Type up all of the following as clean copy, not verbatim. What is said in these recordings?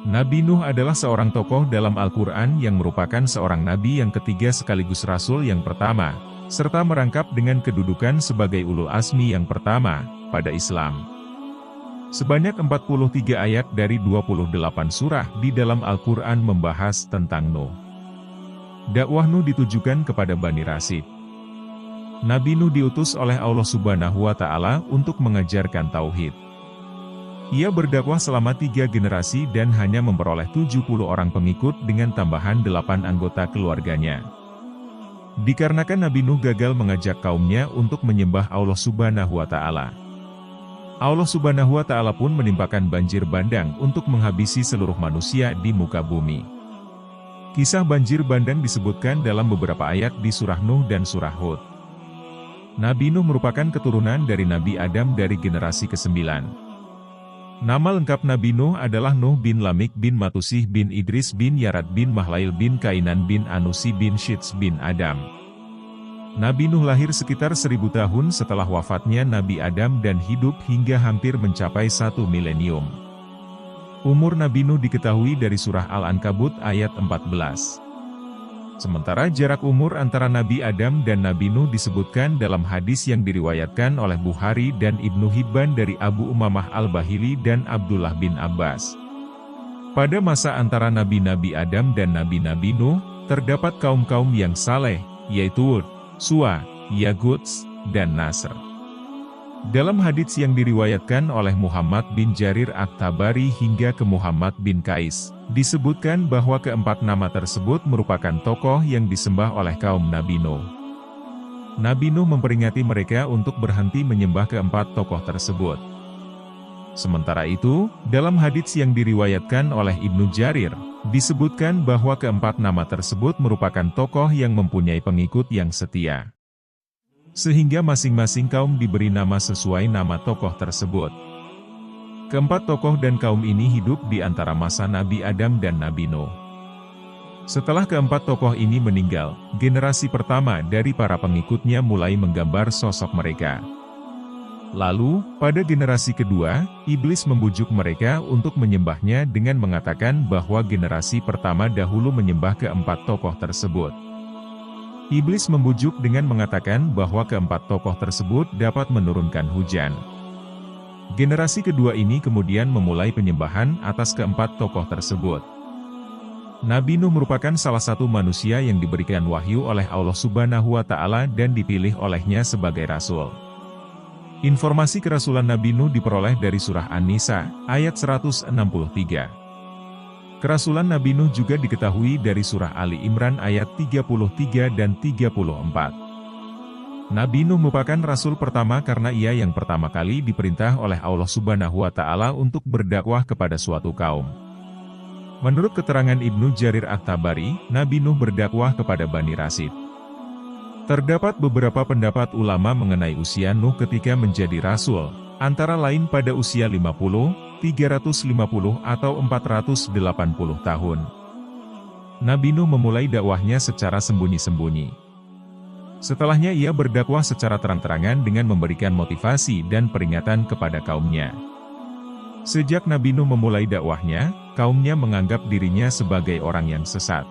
Nabi Nuh adalah seorang tokoh dalam Al-Quran yang merupakan seorang nabi yang ketiga sekaligus rasul yang pertama, serta merangkap dengan kedudukan sebagai ulul azmi yang pertama pada Islam. Sebanyak 43 ayat dari 28 surah di dalam Al-Quran membahas tentang Nuh. Dakwah Nuh ditujukan kepada Bani Rasyid. Nabi Nuh diutus oleh Allah Subhanahu wa Ta'ala untuk mengajarkan tauhid. Ia berdakwah selama 3 generasi dan hanya memperoleh 70 orang pengikut dengan tambahan 8 anggota keluarganya. Dikarenakan Nabi Nuh gagal mengajak kaumnya untuk menyembah Allah Subhanahu wa Ta'ala. Allah Subhanahu wa Ta'ala pun menimpakan banjir bandang untuk menghabisi seluruh manusia di muka bumi. Kisah banjir bandang disebutkan dalam beberapa ayat di surah Nuh dan surah Hud. Nabi Nuh merupakan keturunan dari Nabi Adam dari generasi ke-9. Nama lengkap Nabi Nuh adalah Nuh bin Lamik bin Matusih bin Idris bin Yarat bin Mahlail bin Kainan bin Anusi bin Syits bin Adam. Nabi Nuh lahir sekitar 1000 tahun setelah wafatnya Nabi Adam dan hidup hingga hampir mencapai 1 milenium. Umur Nabi Nuh diketahui dari surah Al-Ankabut ayat 14. Sementara jarak umur antara Nabi Adam dan Nabi Nuh disebutkan dalam hadis yang diriwayatkan oleh Bukhari dan Ibnu Hibban dari Abu Umamah Al-Bahili dan Abdullah bin Abbas. Pada masa antara Nabi-Nabi Adam dan Nabi-Nabi Nuh, terdapat kaum-kaum yang saleh, yaitu Wud, Suwa, Yaguts, dan Nasr. Dalam hadits yang diriwayatkan oleh Muhammad bin Jarir At-Tabari hingga ke Muhammad bin Qais, disebutkan bahwa keempat nama tersebut merupakan tokoh yang disembah oleh kaum Nabi Nuh. Nabi Nuh memperingati mereka untuk berhenti menyembah keempat tokoh tersebut. Sementara itu, dalam hadits yang diriwayatkan oleh Ibnu Jarir, disebutkan bahwa keempat nama tersebut merupakan tokoh yang mempunyai pengikut yang setia. Sehingga masing-masing kaum diberi nama sesuai nama tokoh tersebut. Keempat tokoh dan kaum ini hidup di antara masa Nabi Adam dan Nabi Nuh. Setelah keempat tokoh ini meninggal, generasi pertama dari para pengikutnya mulai menggambar sosok mereka. Lalu, pada generasi kedua, iblis membujuk mereka untuk menyembahnya dengan mengatakan bahwa generasi pertama dahulu menyembah keempat tokoh tersebut. Iblis membujuk dengan mengatakan bahwa keempat tokoh tersebut dapat menurunkan hujan. Generasi kedua ini kemudian memulai penyembahan atas keempat tokoh tersebut. Nabi Nuh merupakan salah satu manusia yang diberikan wahyu oleh Allah Subhanahu wa Ta'ala dan dipilih olehnya sebagai rasul. Informasi kerasulan Nabi Nuh diperoleh dari surah An-Nisa, ayat 163. Kerasulan Nabi Nuh juga diketahui dari surah Ali Imran ayat 33 dan 34. Nabi Nuh merupakan rasul pertama karena ia yang pertama kali diperintah oleh Allah Subhanahu wa Ta'ala untuk berdakwah kepada suatu kaum. Menurut keterangan Ibnu Jarir At-Tabari, Nabi Nuh berdakwah kepada Bani Rasyid. Terdapat beberapa pendapat ulama mengenai usia Nuh ketika menjadi rasul, antara lain pada usia 50, 350 atau 480 tahun. Nabi Nuh memulai dakwahnya secara sembunyi-sembunyi. Setelahnya ia berdakwah secara terang-terangan dengan memberikan motivasi dan peringatan kepada kaumnya. Sejak Nabi Nuh memulai dakwahnya, kaumnya menganggap dirinya sebagai orang yang sesat.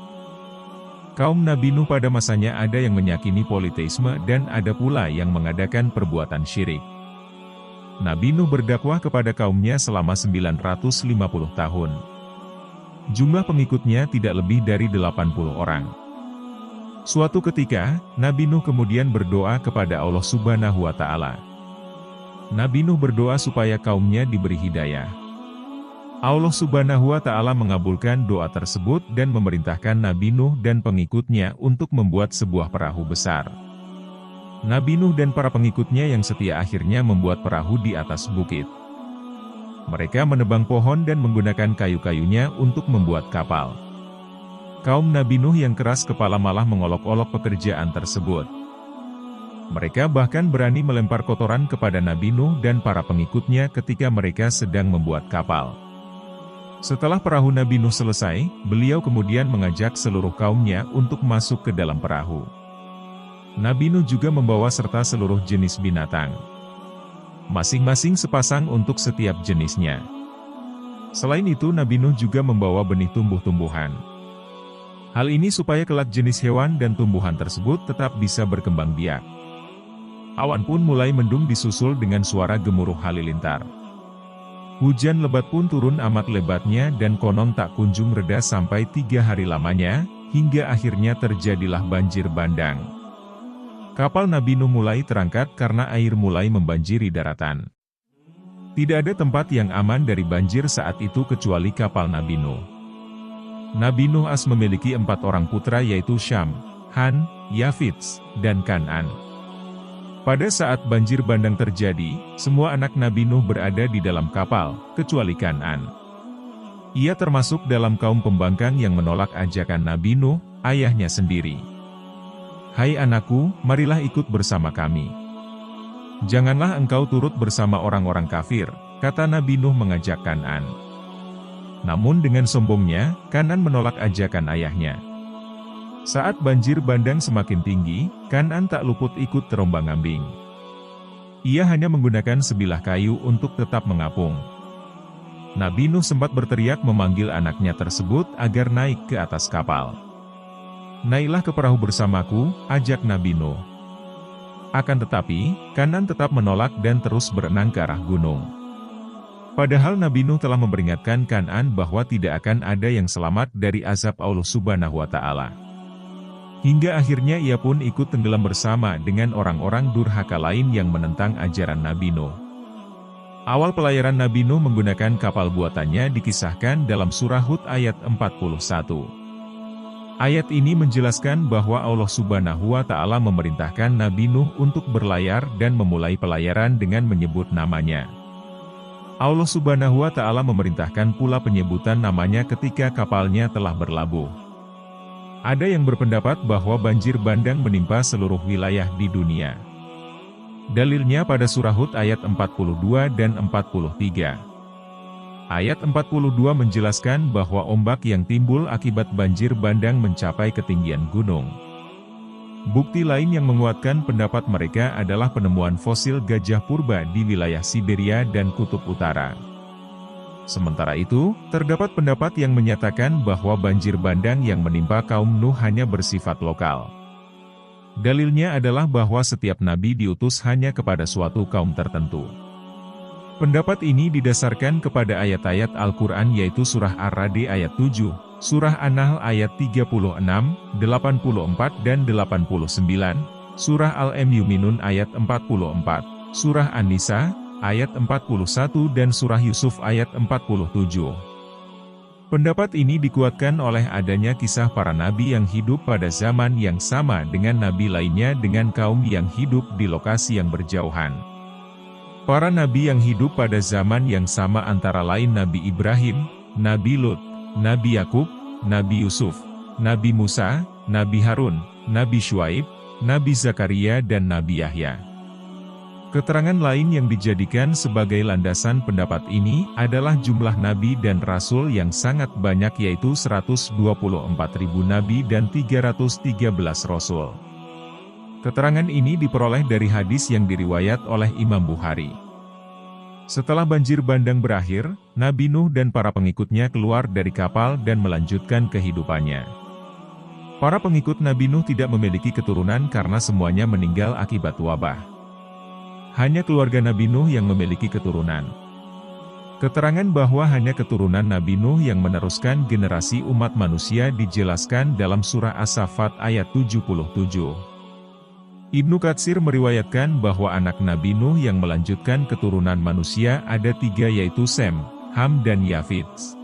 Kaum Nabi Nuh pada masanya ada yang meyakini politeisme dan ada pula yang mengadakan perbuatan syirik. Nabi Nuh berdakwah kepada kaumnya selama 950 tahun. Jumlah pengikutnya tidak lebih dari 80 orang. Suatu ketika, Nabi Nuh kemudian berdoa kepada Allah Subhanahu wa Ta'ala. Nabi Nuh berdoa supaya kaumnya diberi hidayah. Allah Subhanahu wa Ta'ala mengabulkan doa tersebut dan memerintahkan Nabi Nuh dan pengikutnya untuk membuat sebuah perahu besar. Nabi Nuh dan para pengikutnya yang setia akhirnya membuat perahu di atas bukit. Mereka menebang pohon dan menggunakan kayu-kayunya untuk membuat kapal. Kaum Nabi Nuh yang keras kepala malah mengolok-olok pekerjaan tersebut. Mereka bahkan berani melempar kotoran kepada Nabi Nuh dan para pengikutnya ketika mereka sedang membuat kapal. Setelah perahu Nabi Nuh selesai, beliau kemudian mengajak seluruh kaumnya untuk masuk ke dalam perahu. Nabi Nuh juga membawa serta seluruh jenis binatang. Masing-masing sepasang untuk setiap jenisnya. Selain itu Nabi Nuh juga membawa benih tumbuh-tumbuhan. Hal ini supaya kelak jenis hewan dan tumbuhan tersebut tetap bisa berkembang biak. Awan pun mulai mendung disusul dengan suara gemuruh halilintar. Hujan lebat pun turun amat lebatnya dan konon tak kunjung reda sampai 3 hari lamanya, hingga akhirnya terjadilah banjir bandang. Kapal Nabi Nuh mulai terangkat karena air mulai membanjiri daratan. Tidak ada tempat yang aman dari banjir saat itu kecuali kapal Nabi Nuh. Nabi Nuh As memiliki 4 orang putra yaitu Syam, Han, Yafits, dan Kan'an. Pada saat banjir bandang terjadi, semua anak Nabi Nuh berada di dalam kapal, kecuali Kan'an. Ia termasuk dalam kaum pembangkang yang menolak ajakan Nabi Nuh, ayahnya sendiri. "Hai anakku, marilah ikut bersama kami. Janganlah engkau turut bersama orang-orang kafir," kata Nabi Nuh mengajak Kan'an. Namun dengan sombongnya, Kan'an menolak ajakan ayahnya. Saat banjir bandang semakin tinggi, Kan'an tak luput ikut terombang-ambing. Ia hanya menggunakan sebilah kayu untuk tetap mengapung. Nabi Nuh sempat berteriak memanggil anaknya tersebut agar naik ke atas kapal. "Naiklah ke perahu bersamaku," ajak Nabi Nuh. Akan tetapi, Kan'an tetap menolak dan terus berenang ke arah gunung. Padahal Nabi Nuh telah memperingatkan Kan'an bahwa tidak akan ada yang selamat dari azab Allah Subhanahu wa Ta'ala. Hingga akhirnya ia pun ikut tenggelam bersama dengan orang-orang durhaka lain yang menentang ajaran Nabi Nuh. Awal pelayaran Nabi Nuh menggunakan kapal buatannya dikisahkan dalam surah Hud ayat 41. Ayat ini menjelaskan bahwa Allah Subhanahu wa Ta'ala memerintahkan Nabi Nuh untuk berlayar dan memulai pelayaran dengan menyebut namanya. Allah Subhanahu wa Ta'ala memerintahkan pula penyebutan namanya ketika kapalnya telah berlabuh. Ada yang berpendapat bahwa banjir bandang menimpa seluruh wilayah di dunia. Dalilnya pada surah Hud ayat 42 dan 43. Ayat 42 menjelaskan bahwa ombak yang timbul akibat banjir bandang mencapai ketinggian gunung. Bukti lain yang menguatkan pendapat mereka adalah penemuan fosil gajah purba di wilayah Siberia dan Kutub Utara. Sementara itu, terdapat pendapat yang menyatakan bahwa banjir bandang yang menimpa kaum Nuh hanya bersifat lokal. Dalilnya adalah bahwa setiap nabi diutus hanya kepada suatu kaum tertentu. Pendapat ini didasarkan kepada ayat-ayat Al-Quran yaitu Surah Ar-Ra'd ayat 7, Surah An-Nahl ayat 36, 84 dan 89, Surah Al-Mu'minun ayat 44, Surah An-Nisa ayat 41 dan Surah Yusuf ayat 47. Pendapat ini dikuatkan oleh adanya kisah para nabi yang hidup pada zaman yang sama dengan nabi lainnya dengan kaum yang hidup di lokasi yang berjauhan. Para nabi yang hidup pada zaman yang sama antara lain Nabi Ibrahim, Nabi Lut, Nabi Yakub, Nabi Yusuf, Nabi Musa, Nabi Harun, Nabi Syuaib, Nabi Zakaria dan Nabi Yahya. Keterangan lain yang dijadikan sebagai landasan pendapat ini adalah jumlah nabi dan rasul yang sangat banyak yaitu 124.000 nabi dan 313 rasul. Keterangan ini diperoleh dari hadis yang diriwayat oleh Imam Bukhari. Setelah banjir bandang berakhir, Nabi Nuh dan para pengikutnya keluar dari kapal dan melanjutkan kehidupannya. Para pengikut Nabi Nuh tidak memiliki keturunan karena semuanya meninggal akibat wabah. Hanya keluarga Nabi Nuh yang memiliki keturunan. Keterangan bahwa hanya keturunan Nabi Nuh yang meneruskan generasi umat manusia dijelaskan dalam surah As-Saffat ayat 77. Ibnu Katsir meriwayatkan bahwa anak Nabi Nuh yang melanjutkan keturunan manusia ada 3 yaitu Sem, Ham dan Yafits.